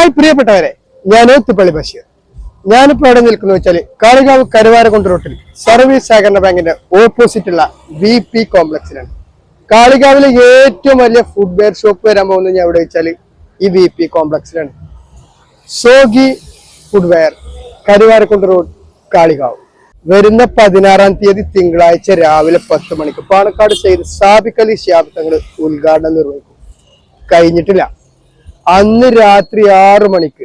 Hi പ്രിയപ്പെട്ടവരെ, ഞാൻ ഓത്തുപള്ളി ബഷീർ. ഞാനിപ്പോ എവിടെ നിൽക്കുന്നു വെച്ചാല് കാളികാവ് കരുവാരക്കുണ്ട് റോട്ടിൽ സർവീസ് സഹകരണ ബാങ്കിന്റെ ഓപ്പോസിറ്റ് ഉള്ള VP കോംപ്ലക്സിലാണ്. കാളികാവിലെ ഏറ്റവും വലിയ ഫുട്വെയർ ഷോപ്പ് വരാൻ പോകുന്നത് ഞാൻ എവിടെ വെച്ചാല് ഈ VP കോംപ്ലക്സിലാണ്. Sogi footwear, Karuvarakundu road, Kalikavu. വരുന്ന 16-ാം തീയതി തിങ്കളാഴ്ച രാവിലെ 10 മണിക്ക് പാണക്കാട് സെയ്ദ് സാബിക് അലി ശിഹാബ് തങ്ങൾ ഉദ്ഘാടനം നിർവഹിക്കും. കഴിഞ്ഞിട്ടില്ല. അന്ന് രാത്രി 6 മണിക്ക്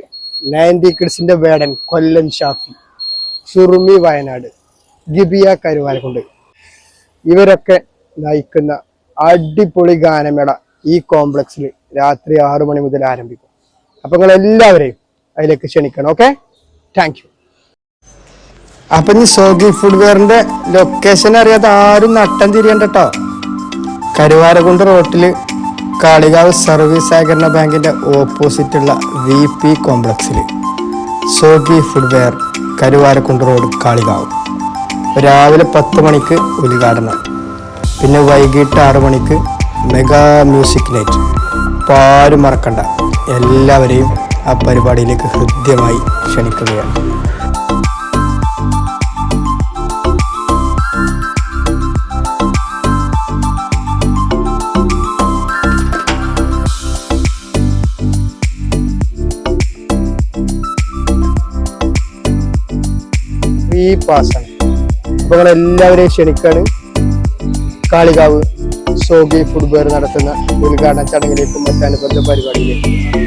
90 കിഡ്സിന്റെ വേടൻ കൊല്ലം ഷാഫി, സുറുമി വയനാട്, ഗിബിയ കരുവാരക്കുണ്ട് ഇവരൊക്കെ നയിക്കുന്ന അടിപൊളി ഗാനമേള ഈ കോംപ്ലക്സിൽ രാത്രി 6 മണി മുതൽ ആരംഭിക്കും. അപ്പൊ നിങ്ങൾ എല്ലാവരെയും അതിലേക്ക് ക്ഷണിക്കണം. Okay, thank you. അപ്പൊ ഈ സോഗി ഫുട്വെയറിന്റെ ലൊക്കേഷൻ അറിയാതെ ആരും നട്ടം തിരിയണ്ട കേട്ടോ. കരുവാരക്കുണ്ട് റോട്ടില് കാളികാവ് സർവീസ് സഹകരണ ബാങ്കിന്റെ ഓപ്പോസിറ്റ് ഉള്ള VP കോംപ്ലക്സിൽ സോഗി ഫുട്വെയർ, കരുവാരക്കുണ്ട് റോഡ്, കാളികാവ്. രാവിലെ 10 മണിക്ക് ഉദ്ഘാടനം, പിന്നെ വൈകിട്ട് 6 മണിക്ക് മെഗാ മ്യൂസിക് നൈറ്റ്. അപ്പോൾ ആരും മറക്കണ്ട, എല്ലാവരെയും ആ പരിപാടിയിലേക്ക് ഹൃദ്യമായി ക്ഷണിക്കുകയാണ്. ഈ പാസ്സാണ്. അപ്പൊ നിങ്ങൾ എല്ലാവരെയും ക്ഷണിക്കാണ് കാളികാവ് സോഗി ഫുട്വെയർ നടത്തുന്ന ഉദ്ഘാടന ചടങ്ങിലേക്കും മറ്റനുബന്ധ പരിപാടിയിലേക്കും.